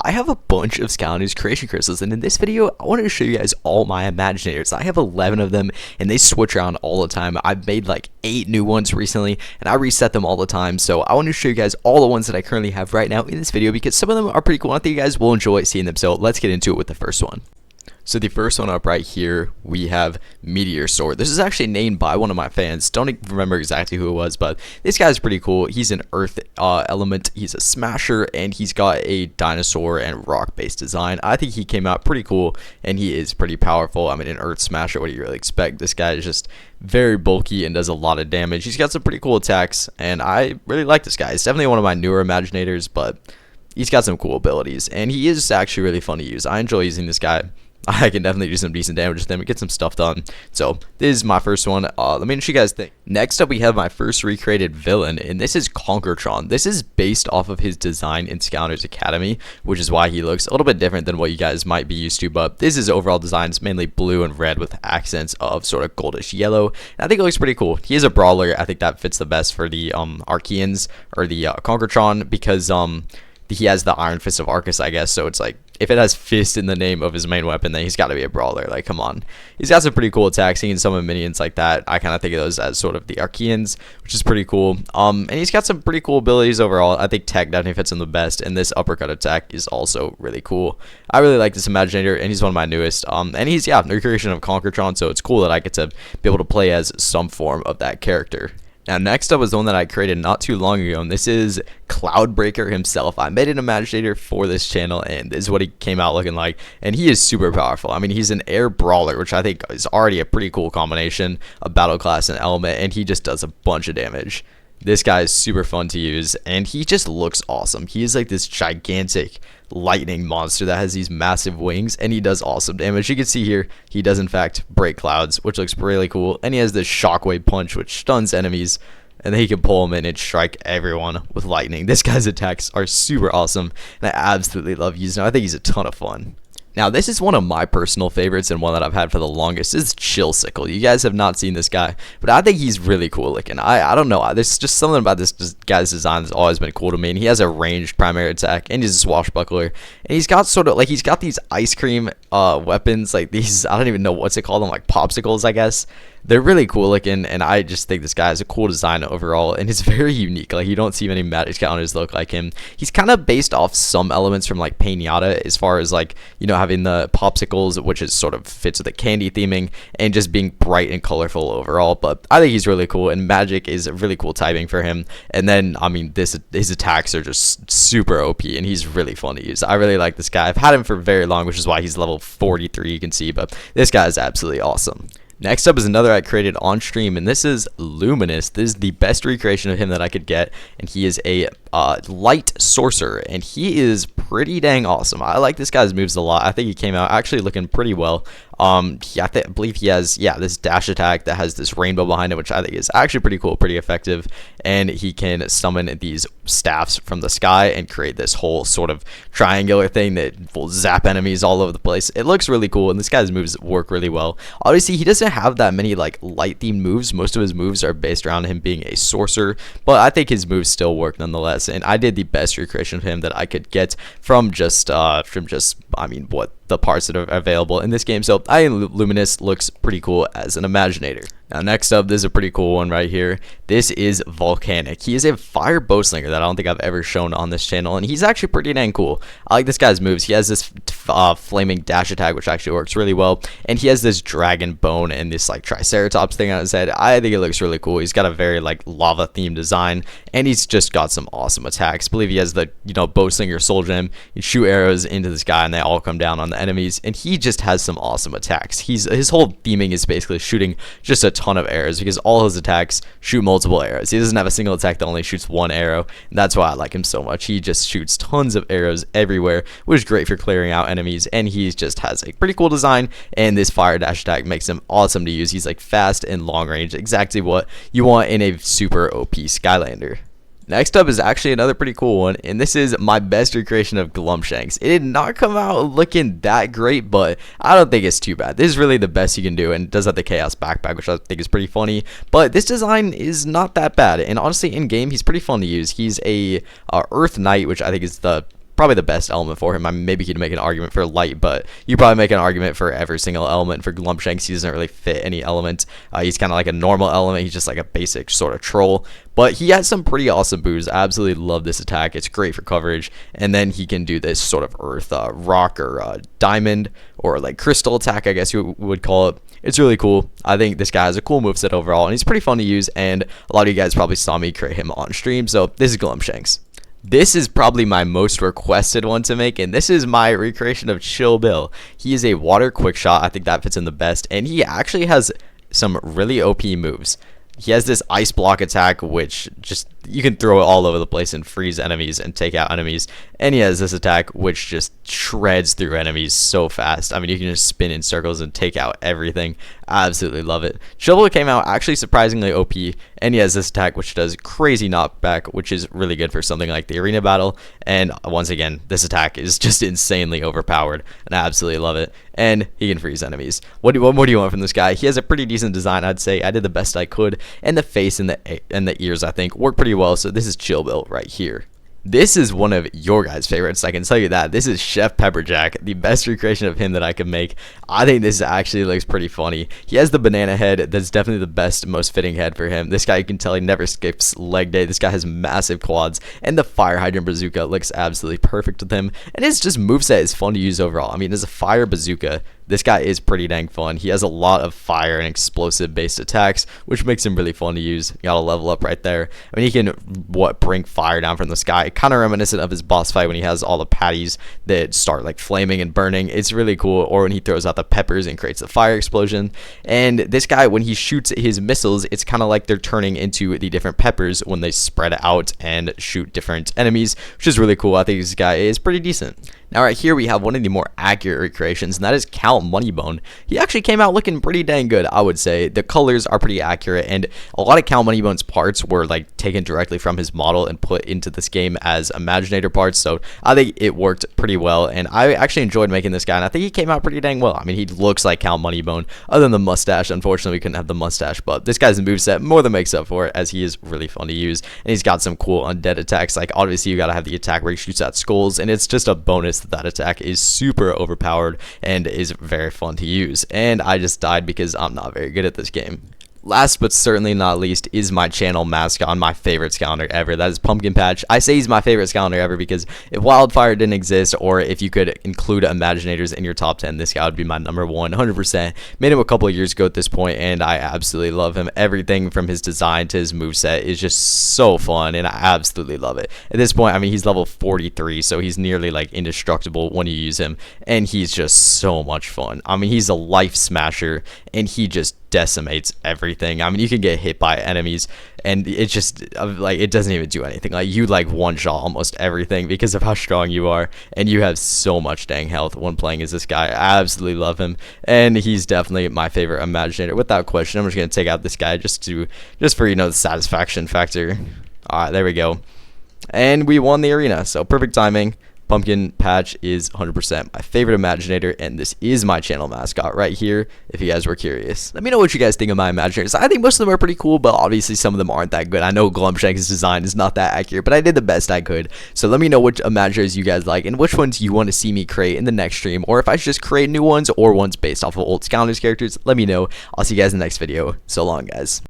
I have a bunch of Skylanders creation crystals, and in this video, I wanted to show you guys all my Imaginators. I have 11 of them, and they switch around all the time. I've made like 8 new ones recently, and I reset them all the time, so I want to show you guys all the ones that I currently have right now in this video, because some of them are pretty cool, and I think you guys will enjoy seeing them, so let's get into it with the first one. So the first one up right here, we have Meteor Sword. This is actually named by one of my fans. Don't even remember exactly who it was, but this guy's pretty cool. He's an earth element. He's a smasher, and he's got a dinosaur and rock-based design. I think he came out pretty cool, and he is pretty powerful. I mean, an earth smasher, what do you really expect? This guy is just very bulky and does a lot of damage. He's got some pretty cool attacks, and I really like this guy. He's definitely one of my newer Imaginators, but he's got some cool abilities, and he is actually really fun to use. I enjoy using this guy. I can definitely do some decent damage with them and get some stuff done. So this is my first one. Let me know what you guys think. Next up, we have my first recreated villain, and this is Tron. This is based off of his design in Skylanders Academy, which is why he looks a little bit different than what you guys might be used to. But this is overall design. It's mainly blue and red with accents of sort of goldish yellow. And I think it looks pretty cool. He is a brawler. I think that fits the best for the Archeans or the Tron, because he has the Iron Fist of Arcus, I guess. So it's like, if it has fist in the name of his main weapon, then he's got to be a brawler. Like, come on. He's got some pretty cool attacks. He can summon minions like that. I kind of think of those as sort of the Archeans, which is pretty cool. And he's got some pretty cool abilities overall. I think tech definitely fits him the best, and this uppercut attack is also really cool. I really like this Imaginator, and he's one of my newest. And he's, yeah, a recreation of Tron, so it's cool that I get to be able to play as some form of that character. Now, next up is the one that I created not too long ago, and this is Cloudbreaker himself. I made an Imaginator for this channel, and this is what he came out looking like, and he is super powerful. I mean, he's an air brawler, which I think is already a pretty cool combination of battle class and element, and he just does a bunch of damage. This guy is super fun to use, and he just looks awesome. He is like this gigantic lightning monster that has these massive wings, and he does awesome damage. You can see here, he does in fact break clouds, which looks really cool, and he has this shockwave punch, which stuns enemies, and then he can pull them in and strike everyone with lightning. This guy's attacks are super awesome, and I absolutely love using him. I think he's a ton of fun. Now, this is one of my personal favorites and one that I've had for the longest. This is Sickle. You guys have not seen this guy, but I think he's really cool looking. I don't know. There's just something about this guy's design that's always been cool to me. And he has a ranged primary attack, and he's a swashbuckler. And he's got sort of like, he's got these ice cream weapons, like these, I don't even know what's it called them, like popsicles, I guess. They're really cool looking, and I just think this guy has a cool design overall, and it's very unique. Like, you don't see many Magic Skylanders look like him. He's kind of based off some elements from like Pinata, as far as like, you know, having the popsicles, which is sort of fits with the candy theming, and just being bright and colorful overall. But I think he's really cool, and Magic is a really cool typing for him. And then, I mean, his attacks are just super OP, and he's really fun to use. I really like this guy. I've had him for very long, which is why he's level 43, you can see, but this guy is absolutely awesome. Next up is another I created on stream, and this is Luminous. This is the best recreation of him that I could get, and he is a light sorcerer, and he is pretty dang awesome. I like this guy's moves a lot. I think he came out actually looking pretty well. I believe he has, yeah, this dash attack that has this rainbow behind it, which I think is actually pretty cool, pretty effective. And he can summon these staffs from the sky and create this whole sort of triangular thing that will zap enemies all over the place. It looks really cool, and this guy's moves work really well. Obviously, he doesn't have that many like light themed moves. Most of his moves are based around him being a sorcerer, but I think his moves still work nonetheless. And I did the best recreation of him that I could get from just I mean, what the parts that are available in this game. So I think Luminous looks pretty cool as an Imaginator. Now, next up, this is a pretty cool one right here. This is Volcanic. He is a fire bowslinger that I don't think I've ever shown on this channel, and he's actually pretty dang cool. I like this guy's moves. He has this flaming dash attack, which actually works really well, and he has this dragon bone and this like triceratops thing on his head. I think it looks really cool. He's got a very like lava themed design, and he's just got some awesome attacks. I believe he has the, you know, bowslinger soul gem. You shoot arrows into this guy, and they all come down on the enemies, and he just has some awesome attacks. His whole theming is basically shooting just a ton of arrows, because all his attacks shoot multiple arrows. He doesn't have a single attack that only shoots one arrow, and that's why I like him so much. He just shoots tons of arrows everywhere, which is great for clearing out enemies, and he just has a pretty cool design, and this fire dash attack makes him awesome to use. He's like fast and long range, exactly what you want in a super OP Skylander. Next up is actually another pretty cool one, and this is my best recreation of Glumshanks. It did not come out looking that great, but I don't think it's too bad. This is really the best you can do, and it does have the Chaos Backpack, which I think is pretty funny, but this design is not that bad, and honestly, in-game, he's pretty fun to use. He's a Earth Knight, which I think is the probably the best element for him. I mean, maybe you'd make an argument for light, but you probably make an argument for every single element. For Glumshanks, he doesn't really fit any element. He's kind of like a normal element. He's just like a basic sort of troll. But he has some pretty awesome moves. I absolutely love this attack. It's great for coverage. And then he can do this sort of earth, rock, or diamond, or like crystal attack, I guess you would call it. It's really cool. I think this guy has a cool moveset overall, and he's pretty fun to use, and a lot of you guys probably saw me create him on stream, so this is Glumshanks. This is probably my most requested one to make, and this is my recreation of Chill Bill. He is a water quick shot. I think that fits in the best, and he actually has some really OP moves. He has this ice block attack, which just you can throw it all over the place and freeze enemies and take out enemies. And he has this attack, which just shreds through enemies so fast. I mean, you can just spin in circles and take out everything. I absolutely love it. Shovel came out actually surprisingly OP, and he has this attack, which does crazy knockback, which is really good for something like the arena battle. And once again, this attack is just insanely overpowered, and I absolutely love it. And he can freeze enemies. What more do you want from this guy? He has a pretty decent design, I'd say. I did the best I could, and the face and the ears, I think, work pretty well. So this is Chill Bill right here. This is one of your guys' favorites, I can tell you that. This is Chef Pepperjack, the best recreation of him that I could make. I think this actually looks pretty funny. He has the banana head. That's definitely the best, most fitting head for him. This guy, you can tell he never skips leg day. This guy has massive quads, and the fire hydrant bazooka looks absolutely perfect with him. And his just moveset is fun to use overall. I mean, as a fire bazooka, this guy is pretty dang fun. He has a lot of fire and explosive based attacks, which makes him really fun to use. You gotta level up right there. I mean, he can bring fire down from the sky, kind of reminiscent of his boss fight when he has all the patties that start like flaming and burning. It's really cool. Or when he throws out the peppers and creates the fire explosion. And this guy, when he shoots his missiles, it's kind of like they're turning into the different peppers when they spread out and shoot different enemies, which is really cool. I think this guy is pretty decent. Now right here we have one of the more accurate recreations, and that is Count Moneybone. He actually came out looking pretty dang good, I would say. The colors are pretty accurate, and a lot of Count Moneybone's parts were like taken directly from his model and put into this game as Imaginator parts, so I think it worked pretty well, and I actually enjoyed making this guy, and I think he came out pretty dang well. I mean, he looks like Count Moneybone, other than the mustache. Unfortunately, we couldn't have the mustache, but this guy's moveset more than makes up for it, as he is really fun to use, and he's got some cool undead attacks. Like, obviously, you gotta have the attack where he shoots at skulls, and it's just a bonus that attack is super overpowered and is very fun to use. And I just died because I'm not very good at this game. Last but certainly not least is my channel mascot, my favorite Skylander ever. That is Pumpkin Patch. I say he's my favorite Skylander ever because if Wildfire didn't exist, or if you could include Imaginators in your top 10, this guy would be my number one, 100%. Made him a couple of years ago at this point, and I absolutely love him. Everything from his design to his moveset is just so fun, and I absolutely love it. At this point, I mean, he's level 43, so he's nearly like indestructible when you use him, and he's just so much fun. I mean, he's a life smasher, and he just decimates everything. I mean, you can get hit by enemies and it just like it doesn't even do anything. Like, you like one shot almost everything because of how strong you are, and you have so much dang health when playing as this guy. I absolutely love him, and he's definitely my favorite Imaginator without question. I'm just gonna take out this guy just for, you know, the satisfaction factor. All right, there we go, and we won the arena, so perfect timing. Pumpkin Patch is 100% my favorite Imaginator, and this is my channel mascot right here, if you guys were curious. Let me know what you guys think of my Imaginators. I think most of them are pretty cool, but obviously some of them aren't that good. I know Glumshank's design is not that accurate, but I did the best I could. So let me know which Imaginators you guys like, and which ones you want to see me create in the next stream, or if I should just create new ones, or ones based off of old Skylanders characters. Let me know. I'll see you guys in the next video. So long, guys.